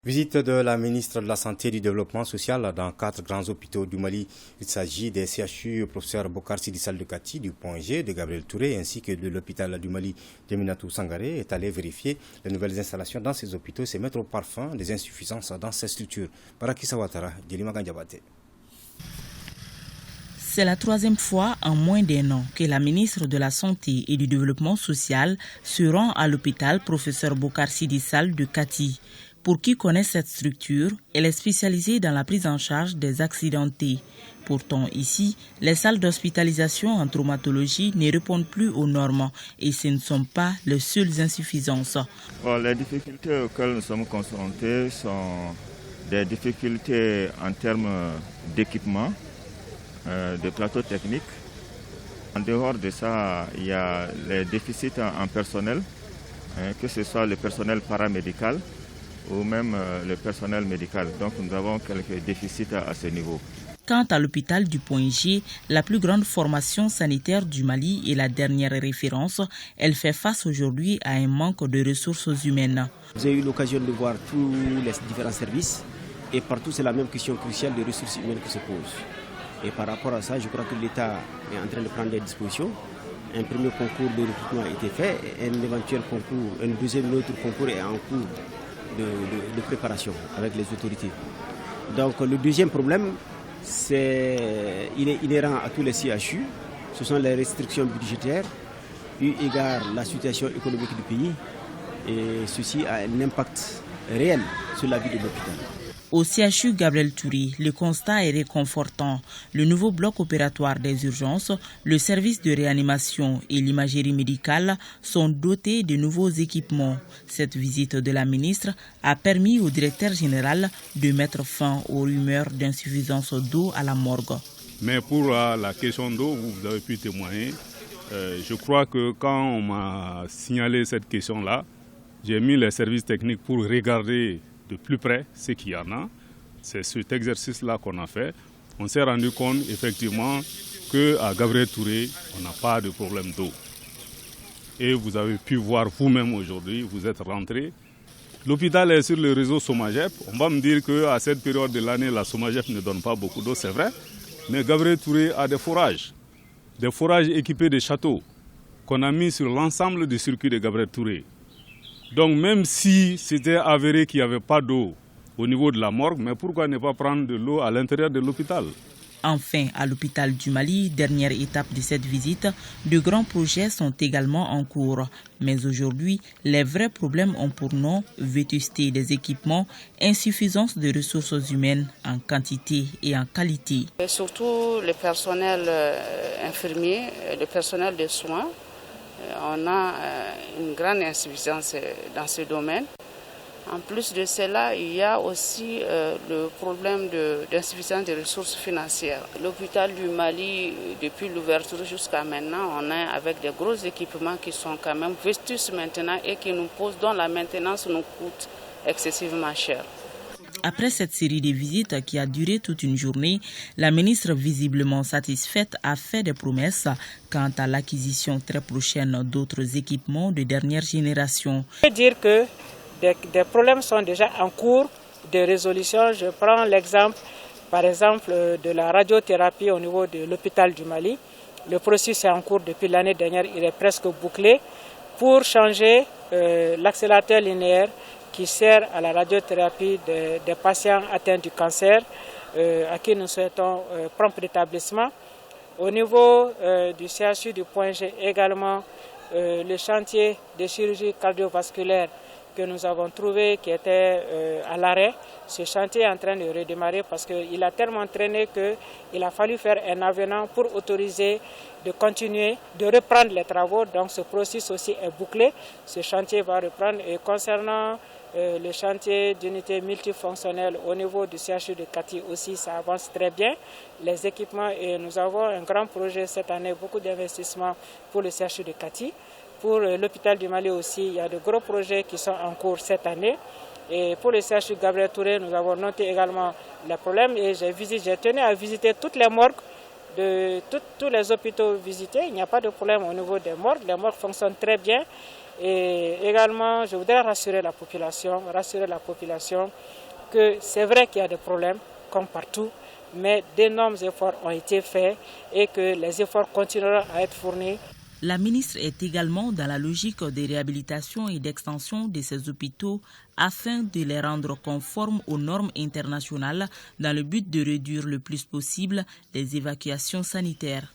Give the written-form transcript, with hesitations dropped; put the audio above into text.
Visite de la ministre de la Santé et du Développement social dans 4 grands hôpitaux du Mali. Il s'agit des CHU professeur Bokar Sidi Sall de Kati, du Point G, de Gabriel Touré, ainsi que de l'hôpital du Mali de Minatou Sangaré, est allé vérifier les nouvelles installations dans ces hôpitaux et se mettre au parfum des insuffisances dans ces structures. Baraki Sawatara, Djelima Gandiabate. C'est la 3e fois en moins d'1 an que la ministre de la Santé et du Développement social se rend à l'hôpital professeur Bokar Sidi Sall de Kati. Pour qui connaît cette structure, elle est spécialisée dans la prise en charge des accidentés. Pourtant, ici, les salles d'hospitalisation en traumatologie ne répondent plus aux normes et ce ne sont pas les seules insuffisances. Les difficultés auxquelles nous sommes confrontés sont des difficultés en termes d'équipement, de plateaux techniques. En dehors de ça, il y a les déficits en personnel, que ce soit le personnel paramédical ou même le personnel médical. Donc nous avons quelques déficits à ce niveau. Quant à l'hôpital du Point G, la plus grande formation sanitaire du Mali et la dernière référence, elle fait face aujourd'hui à un manque de ressources humaines. J'ai eu l'occasion de voir tous les différents services et partout c'est la même question cruciale de ressources humaines qui se pose. Et par rapport à ça, je crois que l'État est en train de prendre des dispositions. Un premier concours de recrutement a été fait, un éventuel concours, un deuxième autre concours est en cours de préparation avec les autorités. Donc le deuxième problème, il est inhérent à tous les CHU. Ce sont les restrictions budgétaires, eu égard la situation économique du pays, et ceci a un impact réel sur la vie de l'hôpital. Au CHU Gabriel Touré, le constat est réconfortant. Le nouveau bloc opératoire des urgences, le service de réanimation et l'imagerie médicale sont dotés de nouveaux équipements. Cette visite de la ministre a permis au directeur général de mettre fin aux rumeurs d'insuffisance d'eau à la morgue. Mais pour la question d'eau, vous avez pu témoigner. Je crois que quand on m'a signalé cette question-là, j'ai mis les services techniques pour regarder de plus près ce qu'il y en a. C'est cet exercice-là qu'on a fait. On s'est rendu compte effectivement qu'à Gabriel Touré, on n'a pas de problème d'eau. Et vous avez pu voir vous-même aujourd'hui, vous êtes rentré. L'hôpital est sur le réseau Somagep. On va me dire qu'à cette période de l'année, la Somagep ne donne pas beaucoup d'eau, c'est vrai. Mais Gabriel Touré a des forages équipés de châteaux qu'on a mis sur l'ensemble du circuit de Gabriel Touré. Donc même si c'était avéré qu'il n'y avait pas d'eau au niveau de la morgue, mais pourquoi ne pas prendre de l'eau à l'intérieur de l'hôpital? Enfin, à l'hôpital du Mali, dernière étape de cette visite, de grands projets sont également en cours. Mais aujourd'hui, les vrais problèmes ont pour nom vétusté des équipements, insuffisance de ressources humaines en quantité et en qualité. Et surtout le personnel infirmier, le personnel de soins. On a une grande insuffisance dans ce domaine. En plus de cela, il y a aussi le problème d'insuffisance des ressources financières. L'hôpital du Mali, depuis l'ouverture jusqu'à maintenant, on est avec des gros équipements qui sont quand même vétustes maintenant et qui nous posent, dont la maintenance nous coûte excessivement cher. Après cette série de visites qui a duré toute une journée, la ministre, visiblement satisfaite, a fait des promesses quant à l'acquisition très prochaine d'autres équipements de dernière génération. Je peux dire que des problèmes sont déjà en cours de résolution. Je prends l'exemple, par exemple, de la radiothérapie au niveau de l'hôpital du Mali. Le processus est en cours depuis l'année dernière, il est presque bouclé. Pour changer l'accélérateur linéaire qui sert à la radiothérapie des patients atteints du cancer, à qui nous souhaitons prompt rétablissement. Au niveau du CHU du Point G également, le chantier de chirurgie cardiovasculaire que nous avons trouvé qui était à l'arrêt, ce chantier est en train de redémarrer parce qu'il a tellement traîné qu'il a fallu faire un avenant pour autoriser de continuer, de reprendre les travaux. Donc ce processus aussi est bouclé, ce chantier va reprendre. Et concernant le chantier d'unité multifonctionnelle au niveau du CHU de Kati aussi, ça avance très bien. Les équipements, et nous avons un grand projet cette année, beaucoup d'investissements pour le CHU de Kati. Pour l'hôpital du Mali aussi, il y a de gros projets qui sont en cours cette année. Et pour le CHU Gabriel Touré, nous avons noté également les problèmes et j'ai tenu à visiter toutes les morgues de tous les hôpitaux visités. Il n'y a pas de problème au niveau des morgues. Les morgues fonctionnent très bien. Et également, je voudrais rassurer la population que c'est vrai qu'il y a des problèmes, comme partout, mais d'énormes efforts ont été faits et que les efforts continueront à être fournis. La ministre est également dans la logique de réhabilitation et d'extension de ces hôpitaux afin de les rendre conformes aux normes internationales dans le but de réduire le plus possible les évacuations sanitaires.